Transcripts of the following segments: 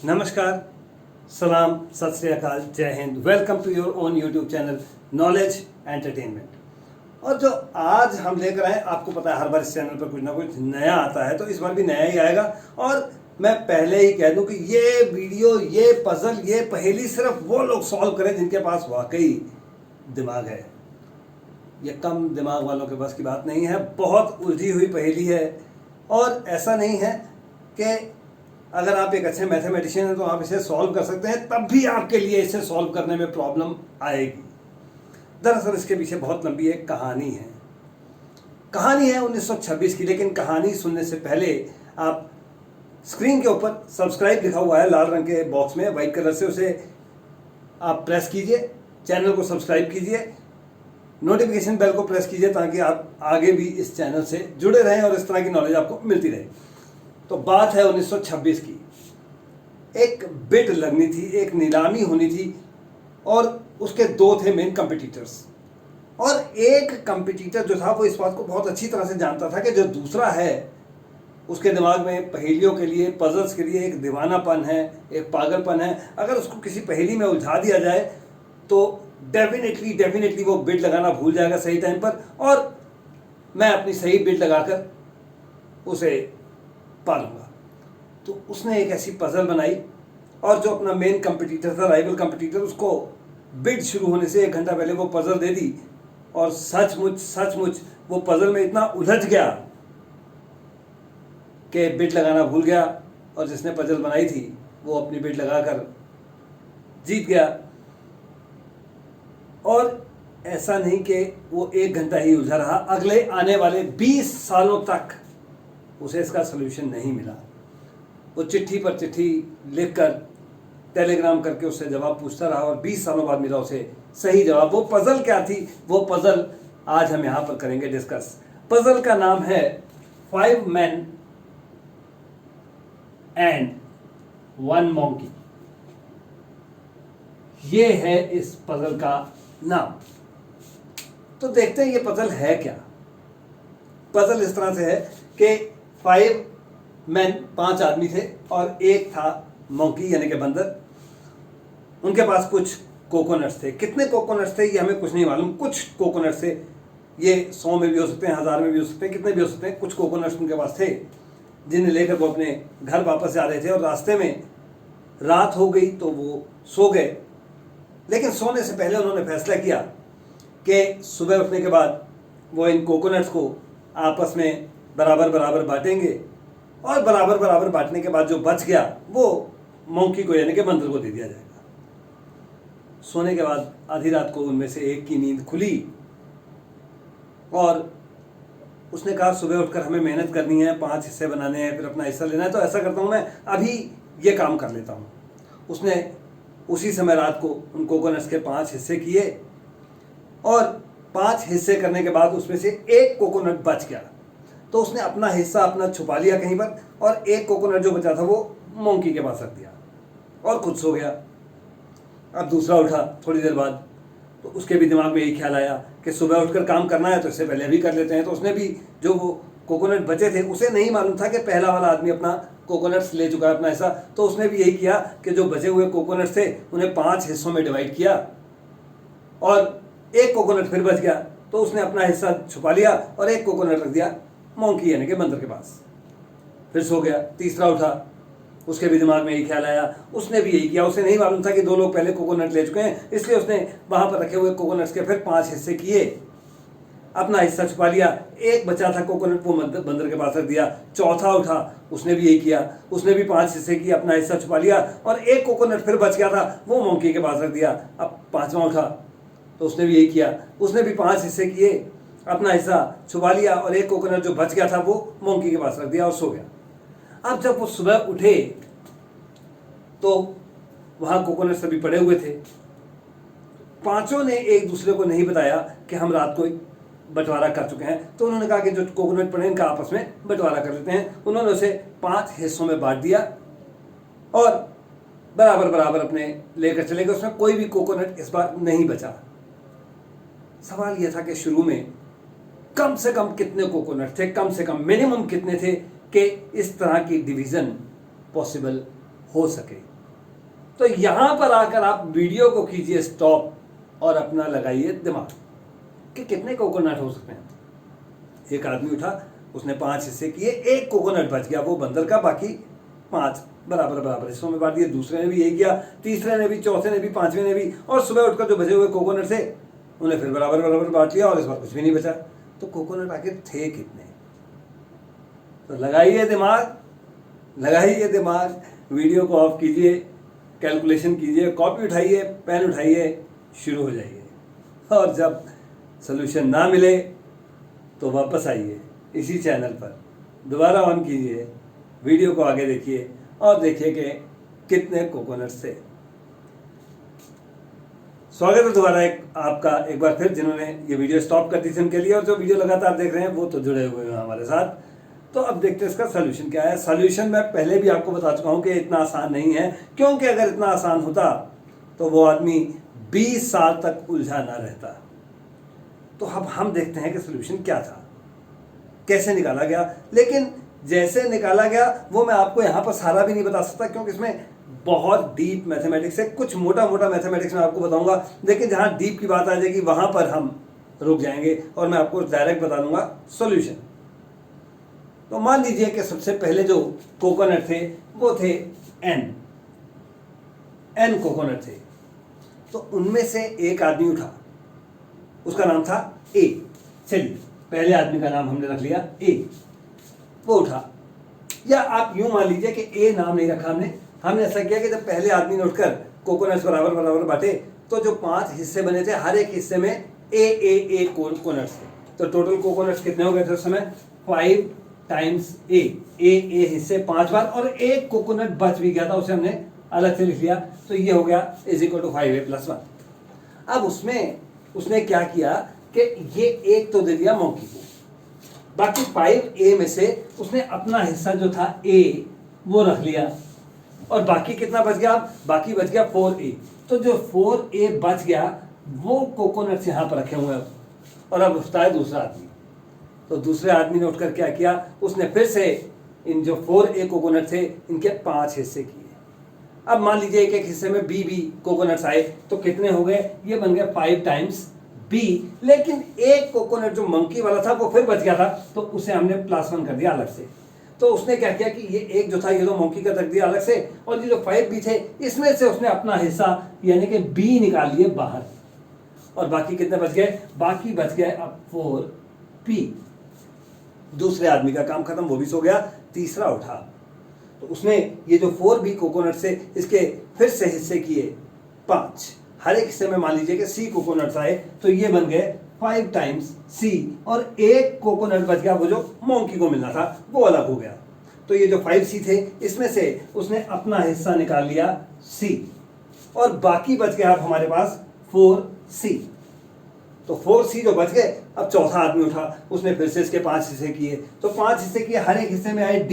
नमस्कार, सलाम, सत Shri Akal, Jai Hind. Welcome to your own YouTube channel knowledge entertainment. और जो आज हम लेकर आए, आपको पता है हर बार इस चैनल पर कुछ ना कुछ नया आता है, तो इस बार भी नया ही आएगा। और मैं पहले ही कह दूं कि ये वीडियो, ये पजल, ये पहेली सिर्फ वो लोग सॉल्व करें जिनके पास वाकई दिमाग है। ये कम दिमाग वालों के बस की बात नहीं है। बहुत उलझी हुई पहेली है और ऐसा नहीं है कि अगर आप एक अच्छे मैथमेटिशियन हैं तो आप इसे सॉल्व कर सकते हैं, तब भी आपके लिए इसे सॉल्व करने में प्रॉब्लम आएगी। दरअसल इसके पीछे बहुत लंबी एक कहानी है। कहानी है 1926 की, लेकिन कहानी सुनने से पहले आप स्क्रीन के ऊपर सब्सक्राइब लिखा हुआ है लाल रंग के बॉक्स में वाइट कलर से, उसे आप प्रेस कीजिए, चैनल को सब्सक्राइब कीजिए, नोटिफिकेशन बेल को प्रेस कीजिए ताकि आप आगे भी इस चैनल से जुड़े रहें और इस तरह की नॉलेज आपको मिलती रहे। तो बात है 1926 की। एक बिड लगनी थी, एक नीलामी होनी थी और उसके दो थे मेन कंपटीटर्स। और एक कंपटीटर जो था वो इस बात को बहुत अच्छी तरह से जानता था कि जो दूसरा है उसके दिमाग में पहेलियों के लिए, पजल्स के लिए एक दीवानापन है, एक पागलपन है। अगर उसको किसी पहेली में उलझा दिया जाए तो डेफिनेटली वो बिड लगाना भूल जाएगा सही टाइम पर, और मैं अपनी सही बिड लगाकर उसे पालूंगा। तो उसने एक ऐसी पजल बनाई और जो अपना मेन कंपटीटर था, राइवल कंपटीटर, उसको बिड शुरू होने से 1 घंटा पहले वो पजल दे दी। और सचमुच वो पजल में इतना उलझ गया कि बिड लगाना भूल गया, और जिसने पजल बनाई थी वो अपनी बिड लगाकर जीत गया। और ऐसा नहीं कि वो 1 घंटा ही उलझा रहा, अगले आने वाले 20 सालों तक उसे इसका सलूशन नहीं मिला। वो चिट्ठी पर चिट्ठी लिखकर, टेलीग्राम करके उससे जवाब पूछता रहा और 20 सालों बाद मिला उसे सही जवाब। वो पजल क्या थी, वो पजल आज हम यहां पर करेंगे डिस्कस। पजल का नाम है 5 men and 1 monkey। ये है इस पजल का नाम। तो देखते हैं ये पजल है क्या। पजल इस तरह से है कि 5 men, 5 आदमी थे और एक था मॉन्की यानी कि बंदर। उनके पास कुछ कोकोनट्स थे। कितने कोकोनट्स थे ये हमें कुछ नहीं मालूम। कुछ कोकोनट्स थे, ये 100 में भी हो सकते हैं, 1000 में भी हो सकते हैं, कितने भी हो सकते हैं। कुछ कोकोनट्स उनके पास थे जिन्हें लेकर वो अपने घर वापस जा रहे थे, और रास्ते में रात हो गई तो वो सो गए। लेकिन सोने से पहले उन्होंने फैसला किया कि सुबह उठने के बाद वो इन कोकोनट्स को आपस में बराबर बांटेंगे, और बराबर बांटने के बाद जो बच गया वो मॉन्की को यानी कि बंदर को दे दिया जाएगा। सोने के बाद आधी रात को उनमें से एक की नींद खुली और उसने कहा सुबह उठकर हमें मेहनत करनी है, 5 हिस्से बनाने हैं, फिर अपना हिस्सा लेना है, तो ऐसा करता हूँ मैं अभी ये काम कर लेता हूँ। उसने उसी समय रात को उन कोकोनट्स के 5 हिस्से किए, और 5 हिस्से करने के बाद उसमें से एक कोकोनट बच गया। तो उसने अपना हिस्सा अपना छुपा लिया कहीं पर, और एक कोकोनट जो बचा था वो मॉन्की के पास रख दिया और खुद सो गया। अब दूसरा उठा थोड़ी देर बाद, तो उसके भी दिमाग में यही ख्याल आया कि सुबह उठकर काम करना है तो इससे पहले अभी कर लेते हैं। तो उसने भी जो वो कोकोनट बचे थे, उसे नहीं मालूम था कि पहला वाला आदमी अपना कोकोनट्स ले चुका है अपना हिस्सा। तो उसने भी यही किया कि जो बचे हुए कोकोनट्स थे उन्हें 5 हिस्सों में डिवाइड किया, और एक कोकोनट फिर बच गया तो उसने अपना हिस्सा छुपा लिया और एक कोकोनट रख दिया मॉन्की यानी कि बंदर के पास, फिर सो गया। तीसरा उठा, उसके भी दिमाग में यही ख्याल आया, उसने भी यही किया। उसे नहीं मालूम था कि 2 लोग पहले कोकोनट ले चुके हैं, इसलिए उसने वहां पर रखे हुए कोकोनट्स के फिर 5 हिस्से किए, अपना हिस्सा छुपा लिया। एक बचा था कोकोनट, वो बंदर के पास रख दिया। चौथा उठा, उसने भी यही किया, उसने भी 5 हिस्से किए, अपना हिस्सा छुपा लिया, और एक कोकोनट फिर बच गया था, वो मॉन्की के पास रख दिया। अब 5वां उठा तो उसने भी यही किया, उसने भी 5 हिस्से किए, अपना हिस्सा छुपा लिया, और एक कोकोनट जो बच गया था वो मॉन्की के पास रख दिया और सो गया। अब जब वो सुबह उठे तो वहां कोकोनट सभी पड़े हुए थे। पांचों ने एक दूसरे को नहीं बताया कि हम रात को बंटवारा कर चुके हैं। तो उन्होंने कहा कि जो कोकोनट पड़े इनका आपस में बंटवारा कर लेते हैं। उन्होंने उसे 5 हिस्सों में बांट दिया और बराबर अपने लेकर चले गए। उसमें कोई भी कोकोनट इस बार नहीं बचा। सवाल यह था कि शुरू में कम से कम कितने कोकोनट थे, कम से कम मिनिमम कितने थे कि इस तरह की डिवीजन पॉसिबल हो सके। तो यहां पर आकर आप वीडियो को कीजिए स्टॉप और अपना लगाइए दिमाग कि कितने कोकोनट हो सकते हैं। एक आदमी उठा, उसने 5 हिस्से किए, एक कोकोनट बच गया वो बंदर का, बाकी 5 बराबर बराबर हिस्सों में बांट दिए। दूसरे ने भी यही किया, तीसरे ने भी, चौथे ने भी, पांचवें ने भी, और सुबह उठकर जो बचे हुए कोकोनट थे उन्हें फिर बराबर बराबर बांट लिया और इस बार कुछ भी नहीं बचा। तो कोकोनट आखिर थे कितने? तो लगाइए दिमाग, लगाइए दिमाग, वीडियो को ऑफ कीजिए, कैलकुलेशन कीजिए, कॉपी उठाइए, पेन उठाइए, शुरू हो जाइए। और जब सोल्यूशन ना मिले तो वापस आइए इसी चैनल पर, दोबारा ऑन कीजिए, वीडियो को आगे देखिए और देखिए कि कितने कोकोनट्स थे। स्वागत है दोबारा आपका एक बार फिर, जिन्होंने ये वीडियो स्टॉप कर दी थी उनके लिए, और जो वीडियो लगातार देख रहे हैं वो तो जुड़े हुए हैं हमारे साथ। तो अब देखते हैं इसका सोल्यूशन क्या है। सोल्यूशन मैं पहले भी आपको बता चुका हूं कि इतना आसान नहीं है, क्योंकि अगर इतना आसान होता तो वो आदमी 20 साल तक उलझा ना रहता। तो अब हम देखते हैं कि सोल्यूशन क्या था, कैसे निकाला गया। लेकिन जैसे निकाला गया वो मैं आपको यहाँ पर सारा भी नहीं बता सकता, क्योंकि इसमें बहुत डीप मैथमेटिक्स है। कुछ मोटा मोटा मैथमेटिक्स मैं आपको बताऊंगा, लेकिन जहाँ डीप की बात आ जाएगी वहाँ पर हम रुक जाएंगे और मैं आपको डायरेक्ट बता दूंगा सोल्यूशन। तो मान लीजिए कि सबसे पहले जो कोकोनट थे वो थे n कोकोनट थे। तो उनमें से एक आदमी उठा, उसका नाम था ए। चलिए, पहले आदमी का नाम हमने रख लिया ए। वो उठा, या आप यूं मान लीजिए कि ए नाम नहीं रखा हमने ऐसा किया कि जब पहले आदमी ने उठकर कोकोनट्स बराबर बराबर बांटे तो जो 5 हिस्से बने थे, हर एक हिस्से में ए कोकोनट्स थे। तो टोटल कोकोनट्स कितने हो गए थे उस समय? 5 टाइम्स ए हिस्से 5 बार, और एक कोकोनट बच भी गया था, उसे हमने अलग से लिख लिया। तो ये हो गया = 5a + 1। अब उसने क्या किया कि ये एक तो दे दिया मौकी को, बाकी 5a में से उसने अपना हिस्सा जो था a वो रख लिया, और बाकी कितना बच गया? बाकी बच गया 4a। तो जो 4a बच गया वो कोकोनट्स यहाँ पर रखे हुए हैं। और अब उठता है दूसरा आदमी। तो दूसरे आदमी ने उठकर क्या किया? उसने फिर से इन जो 4a कोकोनट थे इनके 5 हिस्से किए। अब मान लीजिए एक एक हिस्से में b कोकोनट्स आए, तो कितने हो गए? ये बन गए 5 टाइम्स b। लेकिन एक कोकोनट जो मंकी वाला था वो फिर बच गया था, तो उसे हमने +1 कर दिया अलग से। तो उसने क्या किया कि ये एक जो था ये तो मंकी का रख दिया अलग से, और ये जो 5b थे इसमें से उसने अपना हिस्सा यानी कि b निकाल लिए बाहर। और बाकी कितने बच गए? बाकी बच गए अब 4p। दूसरे आदमी का काम खत्म, वो भी सो गया। तीसरा उठा, तो उसने ये जो 4b कोकोनट से इसके फिर से हिस्से किए 5। हर एक हिस्से में मान लीजिए कि c कोकोनट्स आए, तो ये बन गए 5 टाइम्स c, और एक कोकोनट बच गया वो जो मोंकी को मिलना था वो अलग हो गया। तो ये जो 5c थे इसमें से उसने अपना हिस्सा निकाल लिया c, और बाकी बच गया अब हमारे पास 4c। तो 4c जो बच गए, अब चौथा आदमी उठा, उसने फिर से इसके 5 हिस्से किए। तो 5 हिस्से किए, हर एक हिस्से में आए d,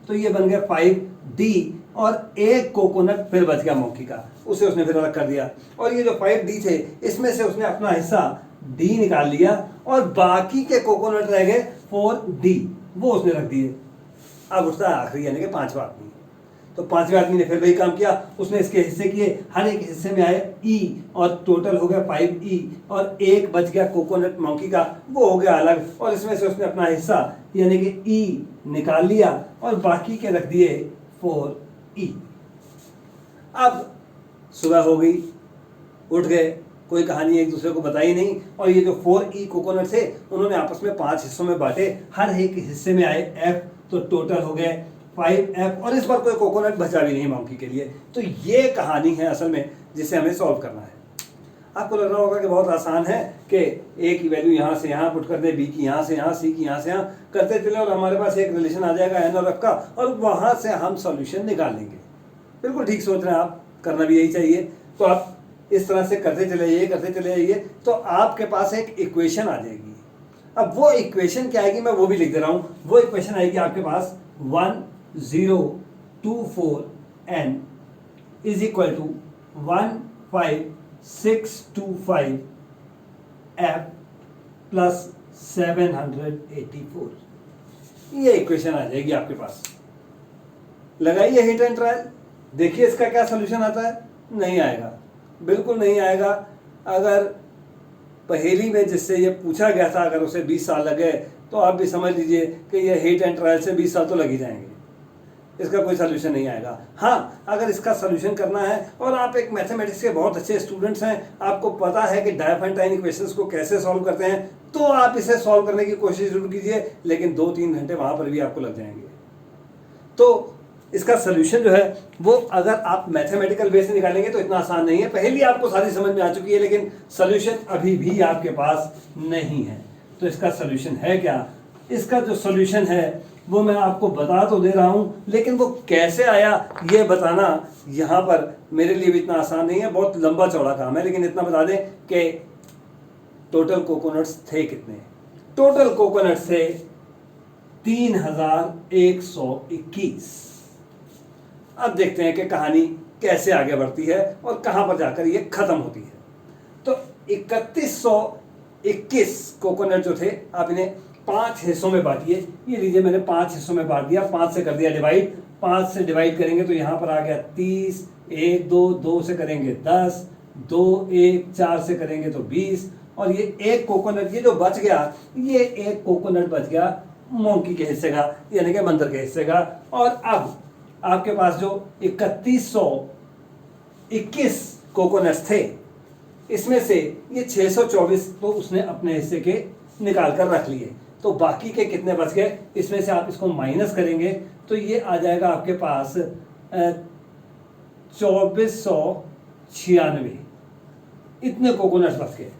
तो ये बन गया 5d, और एक कोकोनट फिर बच गया मौकी का, उसे उसने फिर अलग कर दिया। और ये जो 5d थे इसमें से उसने अपना हिस्सा d निकाल लिया, और बाकी के कोकोनट रह गए 4d, वो उसने रख दिए। अब उठता है आखिरी यानी कि 5वां आदमी। तो 5वें आदमी ने फिर वही काम किया, उसने इसके हिस्से किए, हर एक हिस्से में आए e, और टोटल हो गया 5e, और एक बच गया कोकोनट मंकी का, वो हो गया अलग, और इसमें से उसने अपना हिस्सा यानी कि e निकाल लिया, और बाकी के रख दिए 4e। अब सुबह हो गई, उठ गए, कोई कहानी एक दूसरे को बताई नहीं, और ये जो 4e कोकोनट थे उन्होंने आपस में 5 हिस्सों में बांटे, हर एक हिस्से में आए f, तो टोटल हो गए 5f, और इस बार कोई कोकोनट बचा भी नहीं मंकी के लिए। तो ये कहानी है असल में जिसे हमें सॉल्व करना है। आपको लग रहा होगा कि बहुत आसान है कि a की वैल्यू यहाँ से यहाँ पुट कर दे, b की यहाँ से यहाँ, c की यहाँ से यहाँ करते चले, और हमारे पास एक रिलेशन आ जाएगा n और f का, और वहाँ से हम सॉल्यूशन निकाल लेंगे। बिल्कुल ठीक सोच रहे हैं आप, करना भी यही चाहिए। तो आप इस तरह से करते चले जाइए, तो आपके पास एक इक्वेशन आ जाएगी। अब वो इक्वेशन क्या आएगी मैं वो भी लिख दे रहा हूँ। वो इक्वेशन आएगी आपके पास 1024n is equal to 15625f plus 784। ये इक्वेशन आ जाएगी आपके पास। लगाइए हिट एंड ट्रायल, देखिए इसका क्या सोल्यूशन आता है। नहीं आएगा, बिल्कुल नहीं आएगा। अगर पहेली में जिससे ये पूछा गया था अगर उसे 20 साल लगे तो आप भी समझ लीजिए कि ये हिट एंड ट्रायल से 20 साल तो लग ही जाएंगे। इसका कोई सोल्यूशन नहीं आएगा। हाँ, अगर इसका सोल्यूशन करना है और आप एक मैथमेटिक्स के बहुत अच्छे स्टूडेंट्स हैं, आपको पता है कि डायफेंटाइन इक्वेशंस को कैसे सॉल्व करते हैं, तो आप इसे सॉल्व करने की कोशिश जरूर कीजिए, लेकिन 2-3 घंटे वहाँ पर भी आपको लग जाएंगे। तो इसका सोल्यूशन जो है वो अगर आप मैथमेटिकल वे से निकालेंगे तो इतना आसान नहीं है। पहली आपको सारी समझ में आ चुकी है, लेकिन सोल्यूशन अभी भी आपके पास नहीं है। तो इसका सोल्यूशन है क्या? इसका जो सोल्यूशन है वो मैं आपको बता तो दे रहा हूँ, लेकिन वो कैसे आया ये बताना यहाँ पर मेरे लिए भी इतना आसान नहीं है, बहुत लंबा चौड़ा काम है। लेकिन इतना बता दें कि टोटल कोकोनट्स थे कितने? टोटल कोकोनट्स थे 3121। अब देखते हैं कि कहानी कैसे आगे बढ़ती है और कहाँ पर जाकर ये खत्म होती है। तो 3121 कोकोनट जो थे, आप इन्हें 5 हिस्सों में बांटिए। ये लीजिए, मैंने 5 हिस्सों में बांट दिया, 5 से कर दिया डिवाइड। 5 से डिवाइड करेंगे तो यहाँ पर आ गया 30, 1 2 2 से करेंगे 10, 2 1 4 से करेंगे तो 20। और ये एक कोकोनट, ये जो बच गया, ये एक कोकोनट बच गया मोंकी के हिस्से का, यानी कि बंदर के हिस्से का। और अब आपके पास जो 3121 कोकोनट्स थे, इसमें से ये 624 तो उसने अपने हिस्से के निकाल कर रख लिए। तो बाकी के कितने बच गए? इसमें से आप इसको माइनस करेंगे तो ये आ जाएगा आपके पास 2496। इतने कोकोनट्स बच गए।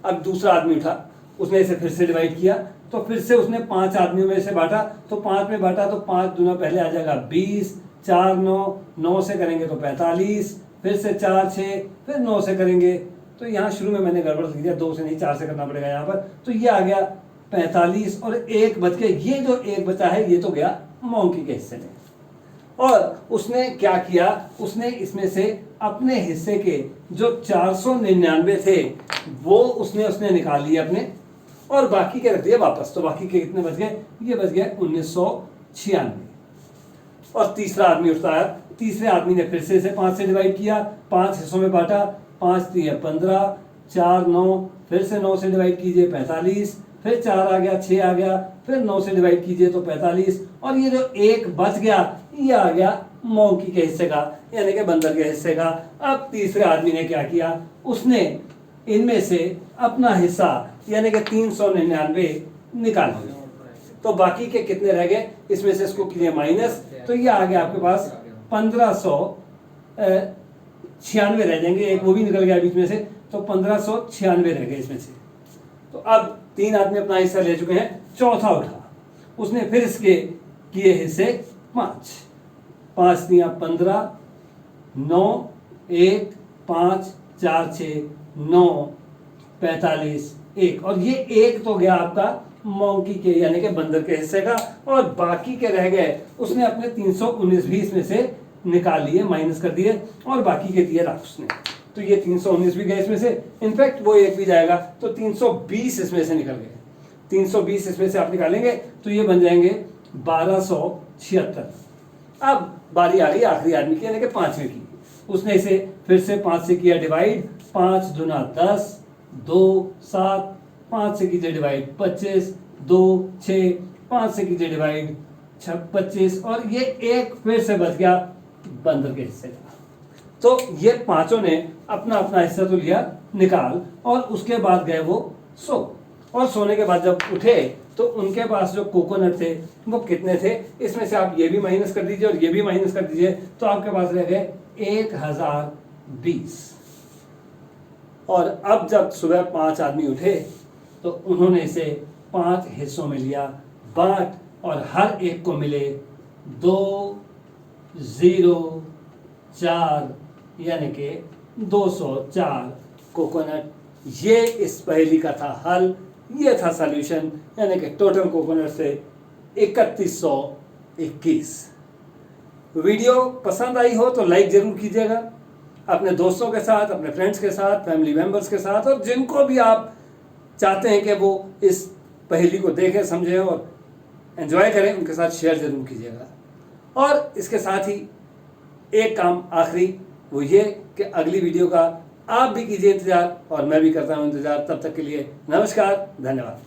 अब दूसरा आदमी उठा, उसने इसे फिर से डिवाइड किया, तो फिर से उसने 5 आदमियों में से बांटा, तो 5 में बांटा तो 5 दूना पहले आ जाएगा 20, 4 9, 9 से करेंगे तो 45, फिर से 4 6, फिर 9 से करेंगे तो यहाँ शुरू में मैंने गड़बड़ लिख दिया, 2 से नहीं 4 से करना पड़ेगा यहाँ पर। तो ये आ गया 45 और एक बच गया। ये जो एक बचा है ये तो गया मोंकी के हिस्से में। और उसने क्या किया? उसने इसमें से अपने हिस्से के जो 499 थे वो उसने निकाल लिए अपने, और बाकी के रख दिए वापस। तो बाकी के कितने बच गए? ये बच गए 1996। और तीसरा आदमी उठता है, तीसरे आदमी ने फिर से इसे 5 से डिवाइड किया, 5 हिस्सों में बांटा, 5 3 15, 4 9, फिर से 9 से डिवाइड कीजिए 45, फिर 4 आ गया, 6 आ गया, फिर 9 से डिवाइड कीजिए तो 45। और ये जो एक बच गया ये आ गया मोंकी के हिस्से का, यानी कि बंदर के हिस्से का। अब तीसरे आदमी ने क्या किया? उसने इनमें से अपना हिस्सा यानी कि 399 निकाल लिया। तो बाकी के कितने रह गए? इसमें से इसको कीजिए माइनस, तो ये आ गया आपके पास 1596 रह जाएंगे। एक वो भी निकल गया बीच में से, तो 1596 रह गए इसमें से। तो अब 3 आदमी अपना हिस्सा ले चुके हैं। चौथा उठा, उसने फिर इसके किए हिस्से 5, 5 3 15, 9 1 5 4 6 9 45 1, और ये एक तो गया आपका मोंकी के यानी कि बंदर के हिस्से का। और बाकी के रह गए, उसने अपने 319 भी इसमें से निकाल लिए, माइनस कर दिए, और बाकी के दिए रख उसने। तो ये 319 भी गए इसमें से, इनफैक्ट वो एक भी जाएगा, तो 320 इसमें से निकल गए। 320 इसमें से आप निकालेंगे तो ये बन जाएंगे 1276। अब बारी आ गई आखिरी आदमी की यानी कि 5वें की। उसने इसे फिर से 5 से किया डिवाइड, 5 दूना 10, 2 7, 5 से कीजिए डिवाइड 25, 2 6, 5 से कीजिए डिवाइड 25, और ये एक फिर से बच गया बंदर के हिस्से का। तो ये पांचों ने अपना अपना हिस्सा तो लिया निकाल, और उसके बाद गए वो सो। और सोने के बाद जब उठे तो उनके पास जो कोकोनट थे वो कितने थे? इसमें से आप ये भी माइनस कर दीजिए और ये भी माइनस कर दीजिए, तो आपके पास रह गए 1020। और अब जब सुबह 5 आदमी उठे तो उन्होंने इसे 5 हिस्सों में लिया, बांट, और हर एक को मिले 2 0 4 यानी कि 204 कोकोनट। ये इस पहेली का था हल, ये था सॉल्यूशन, यानी कि टोटल कोकोनट से 3121। वीडियो पसंद आई हो तो लाइक जरूर कीजिएगा, अपने दोस्तों के साथ, अपने फ्रेंड्स के साथ, फैमिली मेंबर्स के साथ, और जिनको भी आप चाहते हैं कि वो इस पहेली को देखें, समझें और एंजॉय करें, उनके साथ शेयर जरूर कीजिएगा। और इसके साथ ही एक काम आखिरी, वो ये कि अगली वीडियो का आप भी कीजिए इंतज़ार और मैं भी करता हूँ इंतज़ार। तब तक के लिए नमस्कार, धन्यवाद।